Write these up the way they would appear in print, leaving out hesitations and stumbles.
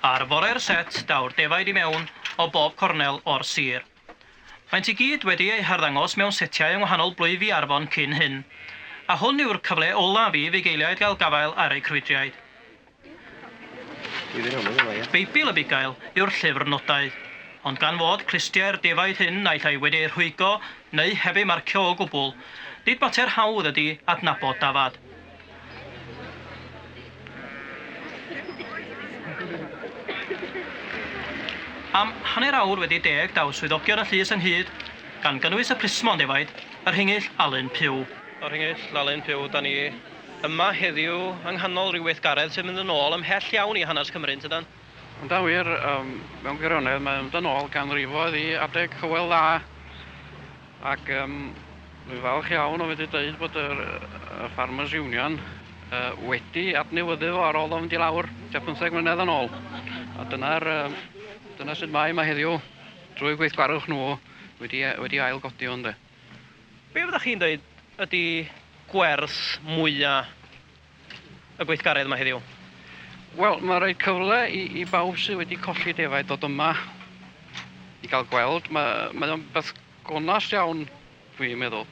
Ar fore'r set daw'r defaid I mewn o bob cornel o'r sir. Maent I gyd wedi eu harddangos mewn setiau yng ngwahanol blwyfi Arfon cyn hyn, a hwn yw'r cyfle olaf I fugeiliaid gael gafael ar eu crwydriaid. Beibl y bugail yw'r llyfr nodau, ond gan fod clustiau'r defaid hyn naill ai wedi'i rhwygo neu heb eu marcio o gwbl, nid mater hawdd ydy adnabod dafad. Am hanner awr wedi 10 daw swyddogion y llys ynghyd, gan gynnwys y plismon defaid, yr hingill Alun Piw. O'r hingill Alun Piw, da ni yma heddiw yng nghanol rhyw weithgaredd sy'n mynd yn ôl ymhell iawn I hanes Cymru'n tydan? Yn da wir, mewn gwirionedd, mae'n mynd yn ôl ganrifoedd I adeg hywel dda. Ac dwi'n falch iawn o wedi dweud bod y Farmers Union wedi adnewyddu fo ar ôl o'n mynd I lawr 15 mlynedd yn ôl. A dyna sydd mae heddiw drwy gweithgarwch nhw wedi ailgodi o'n de. Be fyddwch chi'n dweud ydy gwerth mwyaf y gweithgaredd yma heddiw? Wel, mae'n rhaid cyfle I bawb sydd wedi colli defaid dod yma I gael gweld. Mae o'n beth gonast iawn, dwi'n meddwl.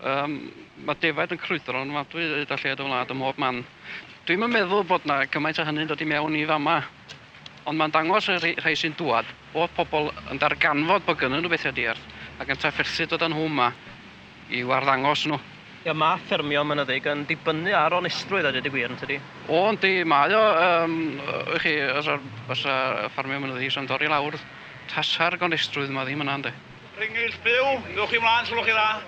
Mae defaid yn crwydro yn ofnadwy y lled o wlad ym mhob man. Dwi'n meddwl bod yna gymaint o hynny'n dod I mewn I fama. Ond mae'n dangos y rhai sy'n dŵad bod pobl yn darganfod bod gynnyn nhw bethau diarth ac yn trafferthu dod â nhw yma I warddangos nhw. Ia, mae ffermio mynyddig yn dibynnu ar onestrwydd a dweud y gwir yn tydi? O, yndi, mae o. Chi, os y ffarmio mynyddig sy'n dod I lawr, tasa'r gonestrwydd yma ddim yna, yndi. Ringill byw, newch chi mlaen, sylwch chi dda.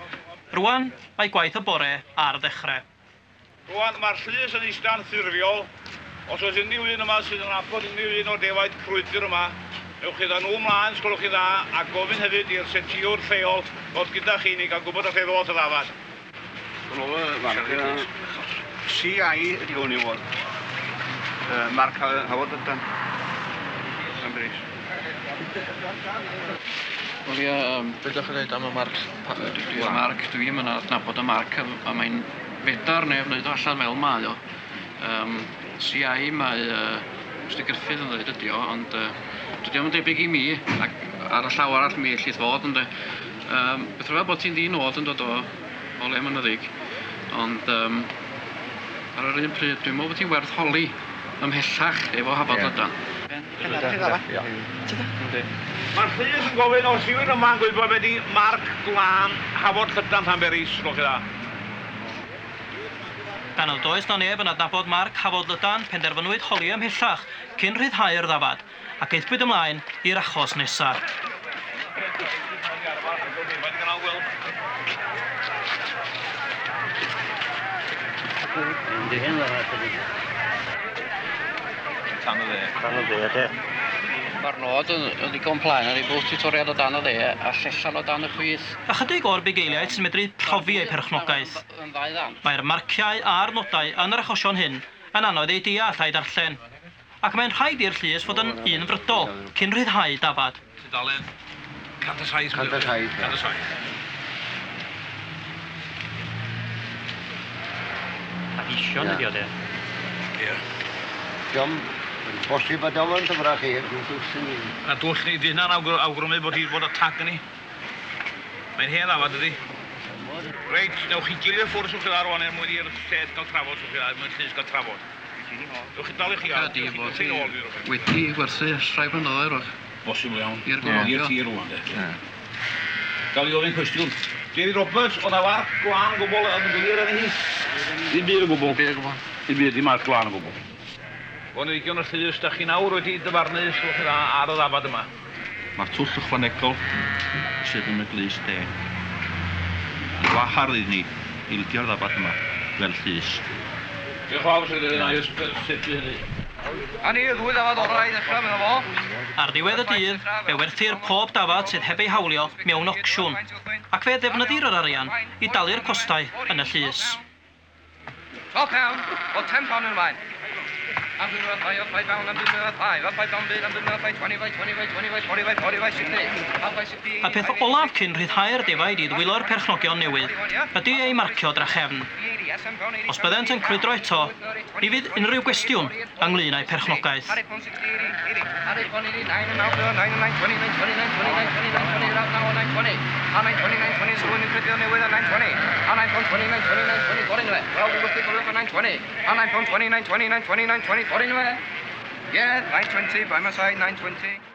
Rwan, mae gwaith y bore ar ddechrau. Rwan, mae'r llys yn eistedd ffurfiol. Os oes unrhyw un yma sydd yn abod unrhyw un o'r defaid crwydr yma, newch chi dda nhw mlaen, sgwlwch chi dda, a gofyn hefyd i'r setiwr lleol fod gyda chi ni gael gwybod o'ch ddod y ddafad. CI ydi hwn I fod. Marc hafod ydan. Yn bris. Wel ie, beth ydych chi'n dweud am y marc? Dwi'n mynd adnabod y marc, a mae'n fedar neu wneud o allan fel mae o. CI mae Mr Griffith yn dweud ydi o, ond dydy o'n debyg I mi, ac ar y llaw arall mi ellith fod yn de. Beth rhaid bod ti'n ddinod yn dod o le mynyddig, ond ar yr un pryd dwi'n meddwl bod ti'n werth holi ymhellach efo hafod lydan. Mae'r llys yn gofyn os yw'n yma'n gwybod wedi marc glân hafod llydan Llanberis, sgwlwch chi dda. Gan oedd does na neb yn adnabod marc hafod lydan, penderfynwyd holi ymhellach cyn rhyddhau'r ddafad, ac eithbwyd ymlaen i'r achos nesaf. Tan y dde, te. Mae'r nod yn ddigon plaen ar ei bwth tutoriad o dan y dde a llesan o dan y chwith. Ychydig o'r bugeiliaid sy'n medru profi eu perchnogaeth. Mae'r marciau a'r nodau yn yr achosion hyn yn anodd ei deall a'i darllen, ac mae'n rhaid i'r llys fod yn unfrydol cyn rhyddhau dafad. Tudalen 107. Ac ision ydi o de. Ie. Diom, bosib a diom yn dyfrach chi. A dwch ni, di hynna'n awgrymu bod hi bod y tag yn ni. Mae'n hen ddafad ydi. Reit, newch chi gilio'r ffwrdd swch chi dda rwan er mwyn i'r lled gael trafod swch chi dda, mwyn llys gael trafod. Newch chi dal I chi gael. Wedi gwerthu rhai blynyddoedd rwch. Bosib iawn. I'r gofio. I'r tir rwan, de. Gael I ofyn cwestiwn. Jerry Roberts, o'na warc glân o gwbl yn glir yn hi? Ddim byd o gwbl. Ddim byd, ddim marc glân o gwbl. O'n i gion y llys, da chi nawr wedi dyfarnu sgwch chi dda ar y ddafad yma. Mae'r twll ychwanegol sydd yn y glys de. Yn wahardd I ni I lidio'r ddafad yma fel llys. Diolch yn fawr sydd yn ail sefyll hynny. A ni, ddwy ddafad orau I ddechrau mewn fo. Ar ddiwedd y dydd, fe werthir pob dafad sydd heb ei hawlio mewn ocsiwn, ac fe ddefnyddir yr arian I dalu'r costau yn y llys. £12 o £10 yn ymlaen. I'm doing a 5 pound, I'm doing a 5 down bid, I'm doing a 5, 20 by 20 by 20 by 40 by 40 by 60, half by 60. A peth olaf cyn rhyddhau'r defaid i ddwylo'r perchnogion newydd ydy ei marcio drachefn. Os byddent yn crwydro eto, mi fydd unrhyw gwestiwn ynglyn â'i perchnogaeth. Yeah, 920 by my side, 920.